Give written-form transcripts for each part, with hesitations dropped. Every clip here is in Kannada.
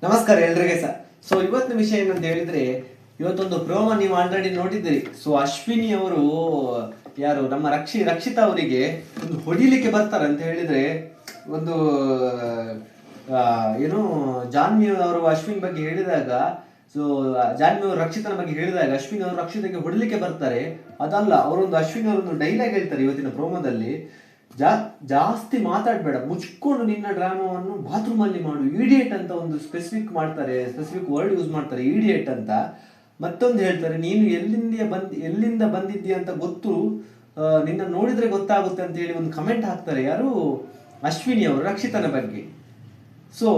ನಮಸ್ಕಾರ ಎಲ್ರಿಗೆ ಸರ್. ಸೊ ಇವತ್ತಿನ ವಿಷಯ ಏನಂತ ಹೇಳಿದ್ರೆ, ಇವತ್ತೊಂದು ಪ್ರೋಮ ನೀವು ಆಲ್ರೆಡಿ ನೋಡಿದ್ದೀರಿ. ಸೊ ಅಶ್ವಿನಿ ಅವರು ಯಾರು ನಮ್ಮ ರಕ್ಷಿತಾ ಅವರಿಗೆ ಒಂದು ಹೊಡಿಲಿಕ್ಕೆ ಬರ್ತಾರೆ ಅಂತ ಹೇಳಿದ್ರೆ, ಒಂದು ಏನು ಜಾನ್ವಿ ಅವರು ಅಶ್ವಿನಿ ಬಗ್ಗೆ ಹೇಳಿದಾಗ, ಸೊ ಜಾನ್ವಿ ಅವರು ರಕ್ಷಿತನ ಬಗ್ಗೆ ಹೇಳಿದಾಗ ಅಶ್ವಿನಿ ಅವರು ರಕ್ಷಿತಗೆ ಹೊಡಿಲಿಕ್ಕೆ ಬರ್ತಾರೆ. ಅದಲ್ಲ, ಅವರೊಂದು ಅಶ್ವಿನಿ ಅವರೊಂದು ಡೈಲಾಗ್ ಹೇಳ್ತಾರೆ ಇವತ್ತಿನ ಪ್ರೋಮೋದಲ್ಲಿ, ಜಾಸ್ತಿ ಮಾತಾಡಬೇಡ, ಮುಚ್ಕೊಂಡು ನಿನ್ನ ಡ್ರಾಮಾವನ್ನು ಬಾತ್ರೂಮ್ ಅಲ್ಲಿ ಮಾಡು, ಇಡಿಯೇಟ್ ಅಂತ ಒಂದು ಸ್ಪೆಸಿಫಿಕ್ ವರ್ಡ್ ಯೂಸ್ ಮಾಡ್ತಾರೆ, ಇಡಿಯೇಟ್ ಅಂತ. ಮತ್ತೊಂದು ಹೇಳ್ತಾರೆ, ನೀನು ಎಲ್ಲಿಂದ ಬಂದಿದ್ದೀಯ ಅಂತ ಗೊತ್ತು, ನಿನ್ನ ನೋಡಿದ್ರೆ ಗೊತ್ತಾಗುತ್ತೆ ಅಂತ ಹೇಳಿ ಒಂದು ಕಮೆಂಟ್ ಹಾಕ್ತಾರೆ. ಯಾರು? ಅಶ್ವಿನಿ ಅವರು ರಕ್ಷಿತನ ಬಗ್ಗೆ. ಸೊ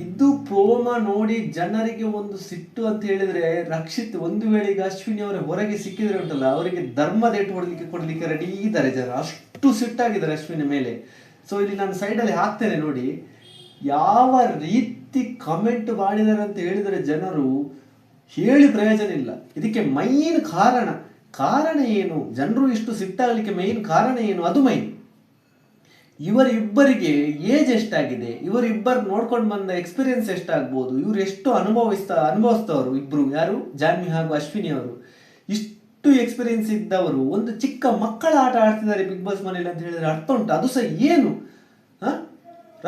ಇದು ಪ್ರೋಮ ನೋಡಿ ಜನರಿಗೆ ಒಂದು ಸಿಟ್ಟು ಅಂತ ಹೇಳಿದ್ರೆ, ರಕ್ಷಿತ್ ಒಂದು ವೇಳೆ ಈಗ ಅಶ್ವಿನಿ ಅವರ ಹೊರಗೆ ಸಿಕ್ಕಿದ್ರೆ ಉಂಟಲ್ಲ, ಅವರಿಗೆ ಧರ್ಮದೇಟು ಕೊಡ್ಲಿಕ್ಕೆ ರೆಡಿ ಇದ್ದಾರೆ ಜನ, ಅಷ್ಟು ಸಿಟ್ಟಾಗಿದ್ದಾರೆ ಅಶ್ವಿನಿ ಮೇಲೆ. ಸೊ ಇಲ್ಲಿ ನಾನು ಸೈಡಲ್ಲಿ ಹಾಕ್ತೇನೆ ನೋಡಿ, ಯಾವ ರೀತಿ ಕಮೆಂಟ್ ಮಾಡಿದ್ದಾರೆ ಅಂತ ಹೇಳಿದರೆ ಜನರು ಹೇಳಿ ಪ್ರಯೋಜನ ಇಲ್ಲ. ಇದಕ್ಕೆ ಮೈನ್ ಕಾರಣ ಏನು, ಜನರು ಇಷ್ಟು ಸಿಟ್ಟಾಗಲಿಕ್ಕೆ ಮೈನ್ ಕಾರಣ ಏನು, ಅದು ಮೈನ್. ಇವರಿಬ್ಬರಿಗೆ ಏಜ್ ಎಷ್ಟಾಗಿದೆ, ಇವರಿಬ್ಬರು ನೋಡ್ಕೊಂಡು ಬಂದ ಎಕ್ಸ್ಪೀರಿಯನ್ಸ್ ಎಷ್ಟಾಗ್ಬೋದು, ಇವರು ಎಷ್ಟು ಅನುಭವಿಸ್ತವರು ಇಬ್ರು, ಯಾರು? ಜಾನ್ವಿ ಹಾಗೂ ಅಶ್ವಿನಿ ಅವರು. ಇಷ್ಟು ಎಕ್ಸ್ಪೀರಿಯನ್ಸ್ ಇದ್ದವರು ಒಂದು ಚಿಕ್ಕ ಮಕ್ಕಳ ಆಟ ಆಡ್ತಿದ್ದಾರೆ ಬಿಗ್ ಬಾಸ್ ಮನೇಲಿ ಅಂತ ಹೇಳಿದ್ರೆ ಅರ್ಥ ಉಂಟು? ಅದು ಸಹ ಏನು,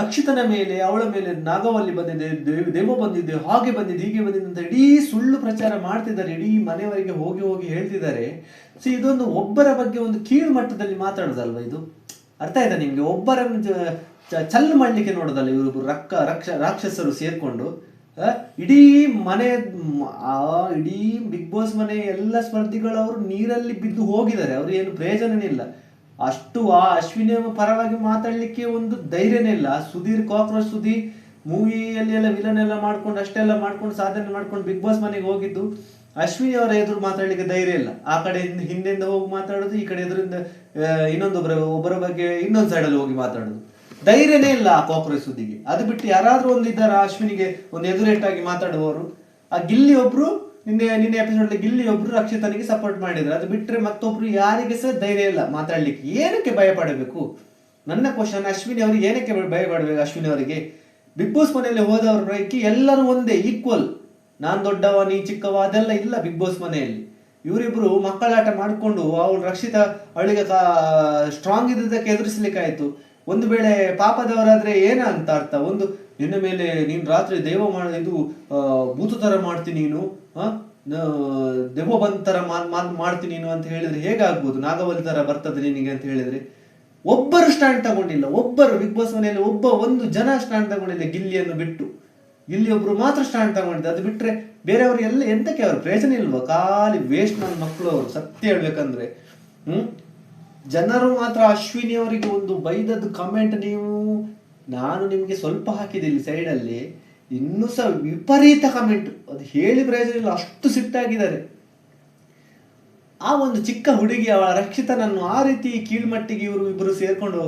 ರಕ್ಷಿತನ ಮೇಲೆ, ಅವಳ ಮೇಲೆ ನಾಗವಲ್ಲಿ ಬಂದಿದೆ, ದೇವ ಬಂದಿದೆ, ಹಾಗೆ ಬಂದಿದೆ, ಹೀಗೆ ಬಂದಿದೆ ಅಂತ ಇಡೀ ಸುಳ್ಳು ಪ್ರಚಾರ ಮಾಡ್ತಿದ್ದಾರೆ, ಇಡೀ ಮನೆಯವರಿಗೆ ಹೋಗಿ ಹೋಗಿ ಹೇಳ್ತಿದ್ದಾರೆ. ಸೊ ಇದೊಂದು ಒಬ್ಬರ ಬಗ್ಗೆ ಒಂದು ಕೀಳು ಮಟ್ಟದಲ್ಲಿ ಮಾತಾಡೋದಲ್ವಾ ಇದು? ಅರ್ಥ ಆಯ್ತಾ ನಿಮ್ಗೆ? ಒಬ್ಬರನ್ನು ಚಲ್ಲು ಮಾಡ್ಲಿಕ್ಕೆ ನೋಡೋದಲ್ಲ ಇವರು ರಾಕ್ಷಸರು ಸೇರ್ಕೊಂಡು ಇಡೀ ಬಿಗ್ ಬಾಸ್ ಮನೆ ಎಲ್ಲ ಸ್ಪರ್ಧಿಗಳವರು ನೀರಲ್ಲಿ ಬಿದ್ದು ಹೋಗಿದ್ದಾರೆ, ಅವ್ರು ಏನು ಪ್ರಯೋಜನನೇ ಇಲ್ಲ. ಅಷ್ಟು ಆ ಅಶ್ವಿನಿ ಪರವಾಗಿ ಮಾತಾಡ್ಲಿಕ್ಕೆ ಒಂದು ಧೈರ್ಯನೇ ಇಲ್ಲ. ಕಾಕ್ರೋಚ್ ಸುಧೀರ್ ಮೂವಿಯಲ್ಲಿ ಎಲ್ಲ ವಿಲನ್ ಎಲ್ಲ ಮಾಡ್ಕೊಂಡು ಅಷ್ಟೆಲ್ಲ ಮಾಡ್ಕೊಂಡು ಸಾಧನೆ ಮಾಡ್ಕೊಂಡು ಬಿಗ್ ಬಾಸ್ ಮನೆಗೆ ಹೋಗಿದ್ದು, ಅಶ್ವಿನಿ ಅವರ ಎದುರು ಮಾತಾಡ್ಲಿಕ್ಕೆ ಧೈರ್ಯ ಇಲ್ಲ. ಆ ಕಡೆ ಹಿಂದೆಯಿಂದ ಹೋಗಿ ಮಾತಾಡೋದು, ಈ ಕಡೆ ಎದುರಿಂದ ಒಬ್ಬರ ಬಗ್ಗೆ ಇನ್ನೊಂದು ಸೈಡಲ್ಲಿ ಹೋಗಿ ಮಾತಾಡೋದು, ಧೈರ್ಯನೇ ಇಲ್ಲ ಆ ಕಾಕ್ರೋಚ್ ಸುದ್ದಿಗೆ. ಅದು ಬಿಟ್ಟು ಯಾರಾದ್ರೂ ಒಂದಿದ್ದಾರೆ ಅಶ್ವಿನಿಗೆ ಒಂದು ಎದುರೇಟಾಗಿ ಮಾತಾಡುವವರು. ಆ ಗಿಲ್ಲಿ ಒಬ್ರು ನಿನ್ನೆ ಎಪಿಸೋಡ್ ಗಿಲ್ಲಿ ಒಬ್ರು ರಕ್ಷಿತನಿಗೆ ಸಪೋರ್ಟ್ ಮಾಡಿದ್ರು. ಅದು ಬಿಟ್ರೆ ಮತ್ತೊಬ್ರು ಯಾರಿಗೆ ಸಹ ಧೈರ್ಯ ಇಲ್ಲ ಮಾತಾಡ್ಲಿಕ್ಕೆ. ಏನಕ್ಕೆ ಭಯ ಪಡಬೇಕು? ನನ್ನ ಕ್ವಶನ್, ಅಶ್ವಿನಿ ಅವ್ರಿಗೆ ಏನಕ್ಕೆ ಭಯ ಪಡಬೇಕು? ಅಶ್ವಿನಿ ಅವರಿಗೆ ಬಿಗ್ ಬಾಸ್ ಮನೆಯಲ್ಲಿ ಹೋದವ್ರ ಪೈಕಿ ಎಲ್ಲರೂ ಒಂದೇ, ಈಕ್ವಲ್. ನಾನ್ ದೊಡ್ಡವ ನೀ ಚಿಕ್ಕವ ಅದೆಲ್ಲ ಇಲ್ಲ ಬಿಗ್ ಬಾಸ್ ಮನೆಯಲ್ಲಿ. ಇವರಿಬ್ರು ಮಕ್ಕಳಾಟ ಮಾಡಿಕೊಂಡು ಅವಳು ರಕ್ಷಿತಾ ಅವಳಿಗೆ ಸ್ಟ್ರಾಂಗ್ ಇದ್ದದಕ್ಕೆ ಎದುರಿಸ್ಲಿಕ್ಕಾಯ್ತು. ಒಂದು ವೇಳೆ ಪಾಪದವರಾದ್ರೆ ಏನ ಅಂತ ಅರ್ಥ? ಒಂದು ನಿನ್ನ ಮೇಲೆ ನೀನು ರಾತ್ರಿ ಇದು ಭೂತ ತರ ಮಾಡ್ತೀನಿ ನೀನು, ದೆವ್ವ ಬಂದ ತರ ಮಾಡ್ತೀನಿ ನೀನು ಅಂತ ಹೇಳಿದ್ರೆ ಹೇಗಾಗ್ಬೋದು? ನಾಗವಲ್ಲಿ ತರ ಬರ್ತದೆ ನಿನಗೆ ಅಂತ ಹೇಳಿದ್ರೆ ಒಬ್ಬರು ಸ್ಟ್ಯಾಂಡ್ ತಗೊಂಡಿಲ್ಲ. ಒಬ್ಬರು ಬಿಗ್ ಬಾಸ್ ಮನೆಯಲ್ಲಿ ಒಂದು ಜನ ಸ್ಟ್ಯಾಂಡ್ ತಗೊಂಡಿಲ್ಲ, ಗಿಲ್ಲಿಯನ್ನು ಬಿಟ್ಟು. ಗಿಲ್ಲಿ ಒಬ್ರು ಮಾತ್ರ ಸ್ಟ್ಯಾಂಡ್ ತಗೊಂಡಿದ್ದೆ. ಅದು ಬಿಟ್ರೆ ಬೇರೆಯವರು ಎಲ್ಲ ಎಂತಕ್ಕೆ ಅವ್ರ ಪ್ರಯೋಜನ ಇಲ್ವಾ? ಖಾಲಿ ವೇಸ್ಟ್ ನನ್ನ ಮಕ್ಕಳು ಅವರು, ಸತ್ಯ ಹೇಳ್ಬೇಕಂದ್ರೆ. ಜನರು ಮಾತ್ರ ಅಶ್ವಿನಿ ಅವರಿಗೆ ಒಂದು ಬೈದದ್ದು ಕಮೆಂಟ್ ನಾನು ನಿಮ್ಗೆ ಸ್ವಲ್ಪ ಹಾಕಿದೆ ಇಲ್ಲಿ ಸೈಡಲ್ಲಿ, ಇನ್ನೂ ಸಹ ವಿಪರೀತ ಕಮೆಂಟ್. ಅದು ಹೇಳಿ ಪ್ರಯೋಜನ ಇಲ್ಲ, ಅಷ್ಟು ಸಿಟ್ಟಾಗಿದ್ದಾರೆ. ಆ ಒಂದು ಚಿಕ್ಕ ಹುಡುಗಿ ಅವಳ ರಕ್ಷಿತನನ್ನು ಆ ರೀತಿ ಕೀಳ್ಮಟ್ಟಿಗೆ ಇಬ್ಬರು ಸೇರ್ಕೊಂಡು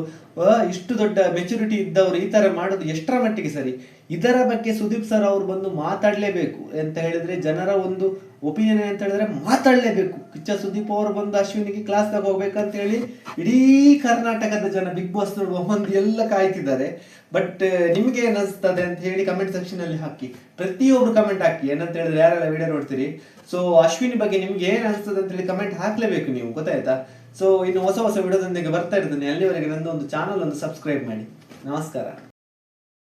ಇಷ್ಟು ದೊಡ್ಡ ಮೆಚುರಿಟಿ ಇದ್ದವರು ಈ ತರ ಮಾಡೋದು ಎಷ್ಟರ ಮಟ್ಟಿಗೆ ಸರಿ? ಇದರ ಬಗ್ಗೆ ಸುದೀಪ್ ಸರ್ ಅವರು ಬಂದು ಮಾತಾಡ್ಲೇಬೇಕು ಅಂತ ಹೇಳಿದ್ರೆ, ಜನರ ಒಂದು ಒಪಿನಿಯನ್ ಅಂತ ಹೇಳಿದ್ರೆ ಮಾತಾಡ್ಲೇಬೇಕು. ಕಿಚ್ಚ ಸುದೀಪ್ ಅವರು ಬಂದು ಅಶ್ವಿನಿಗೆ ಕ್ಲಾಸ್ ತಗೋಬೇಕಂತ ಹೇಳಿ ಇಡೀ ಕರ್ನಾಟಕದ ಜನ ಬಿಗ್ ಬಾಸ್ ನೋಡುವ ಒಂದು ಎಲ್ಲ ಕಾಯ್ತಿದ್ದಾರೆ. ಬಟ್ ನಿಮ್ಗೆ ಏನಿಸ್ತದೆ ಅಂತ ಹೇಳಿ ಕಮೆಂಟ್ ಸೆಕ್ಷನ್ ಅಲ್ಲಿ ಹಾಕಿ, ಪ್ರತಿಯೊಬ್ರು ಕಮೆಂಟ್ ಹಾಕಿ. ಏನಂತ ಹೇಳಿದ್ರೆ ಯಾರೆಲ್ಲ ವಿಡಿಯೋ ನೋಡ್ತೀರಿ, ಸೊ ಅಶ್ವಿನಿ ಬಗ್ಗೆ ನಿಮ್ಗೆ ಏನ್ ಅನಿಸ್ತದೆ ಅಂತ ಹೇಳಿ ಕಮೆಂಟ್ ಹಾಕ್ಲೇಬೇಕು ನೀವು, ಗೊತ್ತಾಯ್ತಾ? ಸೊ ಇನ್ನು ಹೊಸ ವಿಡಿಯೋದೊಂದಿಗೆ ಬರ್ತಾ ಇರ್ತೇನೆ. ಅಲ್ಲಿವರೆಗೆ ನಂದು ಒಂದು ಚಾನಲ್ ಒಂದು ಸಬ್ಸ್ಕ್ರೈಬ್ ಮಾಡಿ. ನಮಸ್ಕಾರ.